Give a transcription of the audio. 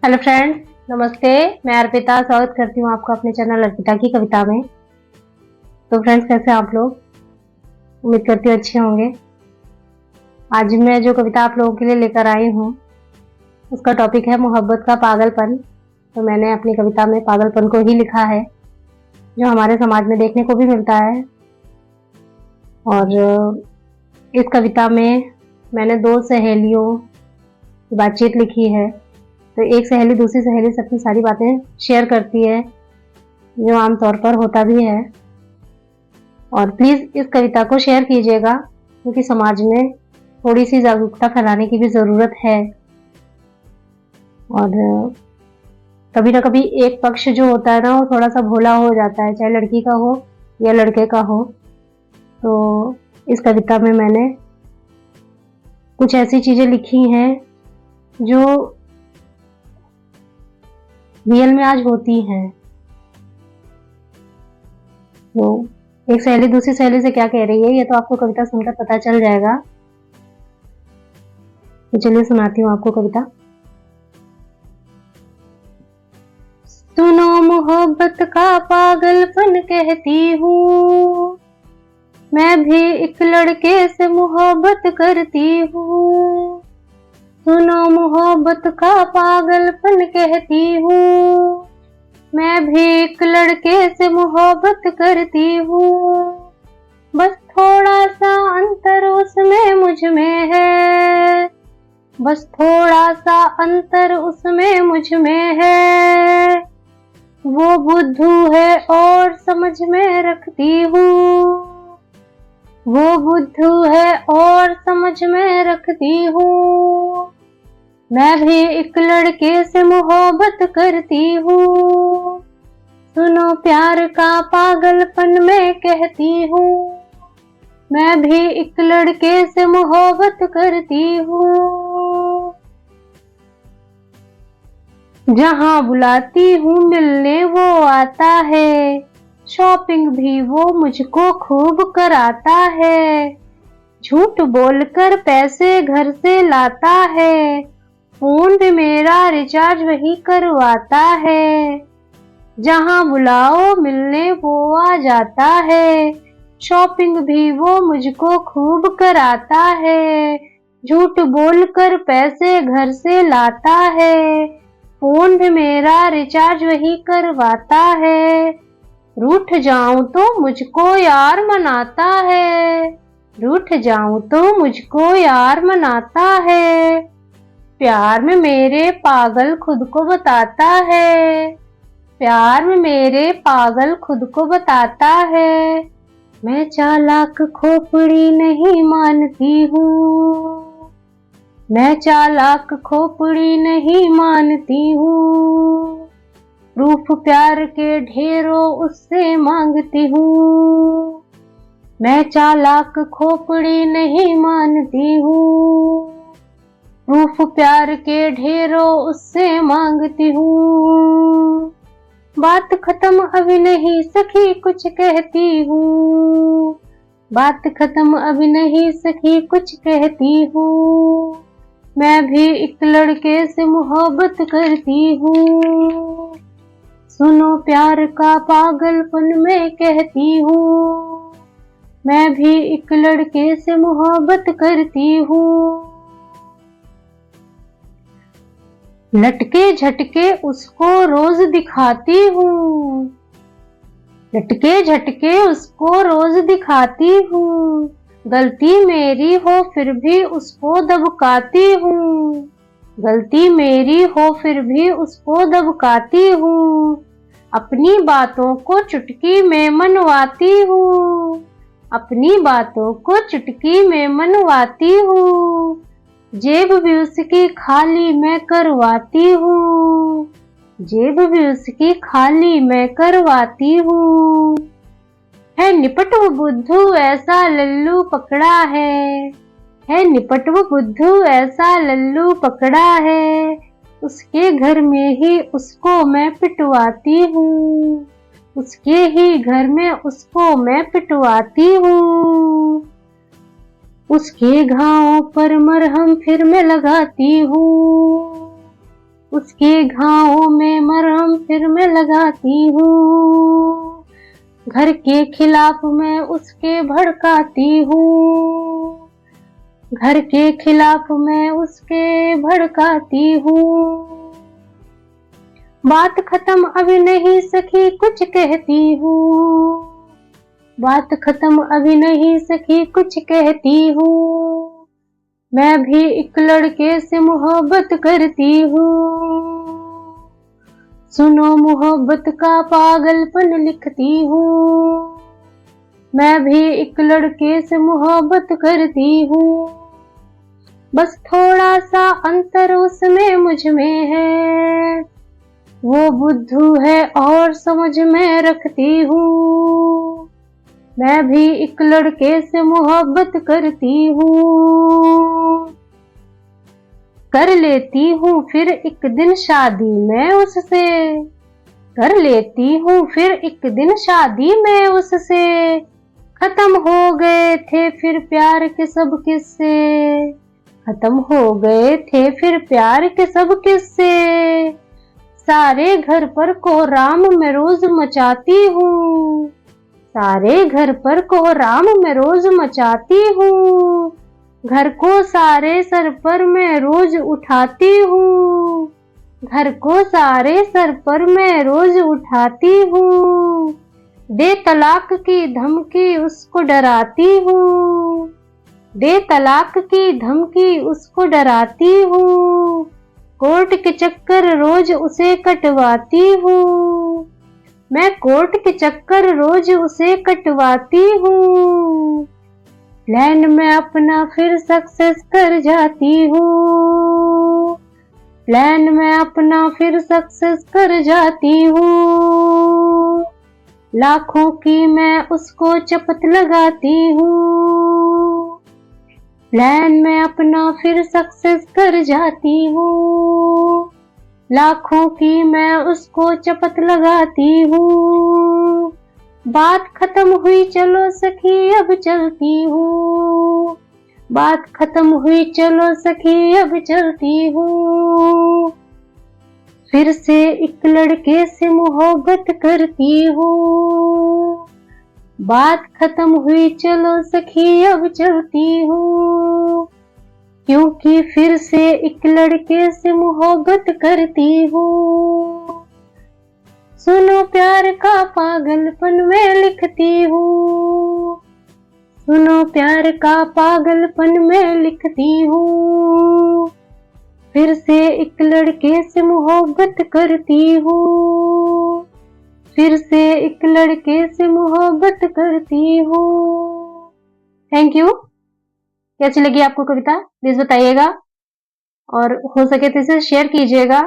Hello friends, नमस्ते। मैं अर्पिता स्वागत करती हूँ आपका अपने चैनल अर्पिता की कविता में। तो फ्रेंड्स, कैसे आप लोग? उम्मीद करती हूँ अच्छे होंगे। आज मैं जो कविता आप लोगों के लिए लेकर आई हूँ उसका टॉपिक है मोहब्बत का पागलपन। तो मैंने अपनी कविता में पागलपन को ही लिखा है, जो हमारे समाज में देखने को भी मिलता है। और इस कविता में मैंने दो सहेलियों की बातचीत लिखी है। तो एक सहेली दूसरी सहेली से अपनी सारी बातें शेयर करती है, जो आमतौर पर होता भी है। और प्लीज इस कविता को शेयर कीजिएगा, क्योंकि समाज में थोड़ी सी जागरूकता फैलाने की भी जरूरत है। और कभी ना कभी एक पक्ष जो होता है ना, वो थोड़ा सा भोला हो जाता है, चाहे लड़की का हो या लड़के का हो। तो इस कविता में मैंने कुछ ऐसी चीजें लिखी हैं जो रियल में आज होती हैं। तो एक सहेली दूसरी सहेली से क्या कह रही है, ये तो आपको कविता सुनकर पता चल जाएगा। तो चलिए सुनाती हूँ आपको कविता। सुनो मोहब्बत का पागलपन कहती हूँ, मैं भी एक लड़के से मोहब्बत करती हूँ। सुनो मोहब्बत का पागलपन कहती हूँ, मैं भी एक लड़के से मोहब्बत करती हूँ। बस थोड़ा सा अंतर उसमें मुझ में है, बस थोड़ा सा अंतर उसमें मुझ में है। वो बुद्धू है और समझ में रखती हूँ, वो बुद्धू है और समझ में रखती हूँ। मैं भी एक लड़के से मोहब्बत करती हूँ। सुनो प्यार का पागलपन मैं कहती हूँ, मैं भी एक लड़के से मोहब्बत करती हूँ। जहाँ बुलाती हूँ मिलने वो आता है, शॉपिंग भी वो मुझको खूब कराता है। झूठ बोलकर पैसे घर से लाता है, फोन पे मेरा रिचार्ज वही करवाता है। जहाँ बुलाओ मिलने वो आ जाता है, शॉपिंग भी वो मुझको खूब कराता है। झूठ बोलकर पैसे घर से लाता है, फोन पे मेरा रिचार्ज वही करवाता है। रूठ जाऊं तो मुझको यार मनाता है, रूठ जाऊं तो मुझको यार मनाता है। प्यार में मेरे पागल खुद को बताता है, प्यार में मेरे पागल खुद को बताता है। मैं चालाक खोपड़ी नहीं मानती हूँ, मैं चालाक खोपड़ी नहीं मानती हूँ। प्रूफ प्यार के ढेरों उससे मांगती हूँ, मैं चालाक खोपड़ी नहीं मानती हूँ। प्रूफ प्यार के ढेरों उससे मांगती हूँ। बात खत्म अभी नहीं सखी कुछ कहती हूँ, बात खत्म अभी नहीं सखी कुछ कहती हूँ। मैं भी एक लड़के से मोहब्बत करती हूँ। सुनो प्यार का पागलपन मैं कहती हूँ, मैं भी एक लड़के से मोहब्बत करती हूँ। लटके झटके उसको रोज दिखाती हूँ, लटके झटके उसको रोज दिखाती हूँ। गलती मेरी हो फिर भी उसको दबकाती हूँ, गलती मेरी हो फिर भी उसको दबकाती हूँ। अपनी बातों को चुटकी में मनवाती हूँ, अपनी बातों को चुटकी में मनवाती हूँ। जेब भी उसकी खाली मैं करवाती हूँ, जेब भी उसकी खाली मैं करवाती हूँ। है निपट वो बुद्धू ऐसा लल्लू पकड़ा है निपट वो बुद्धू ऐसा लल्लू पकड़ा है। उसके घर में ही उसको मैं पिटवाती हूँ, उसके ही घर में उसको मैं पिटवाती हूँ। उसके घावों पर मरहम फिर मैं लगाती हूँ, उसके घावों में मरहम फिर मैं लगाती हूँ। घर के खिलाफ मैं उसके भड़काती हूँ। घर के खिलाफ मैं उसके भड़काती हूँ। बात खत्म अभी नहीं सखी कुछ कहती हूँ। बात खत्म अभी नहीं सखी कुछ कहती हूँ। मैं भी एक लड़के से मोहब्बत करती हूँ। सुनो मोहब्बत का पागलपन लिखती हूँ। मैं भी एक लड़के से मोहब्बत करती हूँ। बस थोड़ा सा अंतर उसमें मुझ में है। वो बुद्धू है और समझ में रखती हूँ। मैं भी एक लड़के से मोहब्बत करती हूँ। कर लेती हूँ फिर एक दिन शादी मैं उससे। कर लेती हूँ फिर एक दिन शादी मैं उससे। खत्म हो गए थे फिर प्यार के सब किस्से। खत्म हो गए थे फिर प्यार के सब किस्से। सारे घर पर कोहराम मैं रोज मचाती हूँ। सारे घर पर कोहराम मैं रोज मचाती हूँ। घर को सारे सर पर मैं रोज उठाती हूँ। घर को सारे सर पर मैं रोज उठाती हूँ। दे तलाक की धमकी उसको डराती हूँ। दे तलाक की धमकी उसको डराती हूँ। कोर्ट के चक्कर रोज उसे कटवाती हूँ। मैं कोर्ट के चक्कर रोज उसे कटवाती हूँ। प्लान मैं अपना फिर सक्सेस कर जाती हूँ। प्लान मैं अपना फिर सक्सेस कर जाती हूँ। लाखों की मैं उसको चपत लगाती हूँ। प्लान मैं अपना फिर सक्सेस कर जाती हूँ। लाखों की मैं उसको चपत लगाती हूँ। बात खत्म हुई चलो सखी अब चलती हूँ। बात खत्म हुई चलो सखी अब चलती हूँ। फिर से एक लड़के से मोहब्बत करती हूँ। बात खत्म हुई चलो सखी अब चलती हूँ। क्योंकि फिर से एक लड़के से मोहब्बत करती हूँ। सुनो प्यार का पागलपन मैं लिखती हूँ। सुनो प्यार का पागलपन मैं लिखती हूँ। फिर से एक लड़के से मोहब्बत करती हूँ। फिर से एक लड़के से मोहब्बत करती हूँ। Thank you. कैसी लगी आपको कविता प्लीज बताइएगा और हो सके तो इसे शेयर कीजिएगा।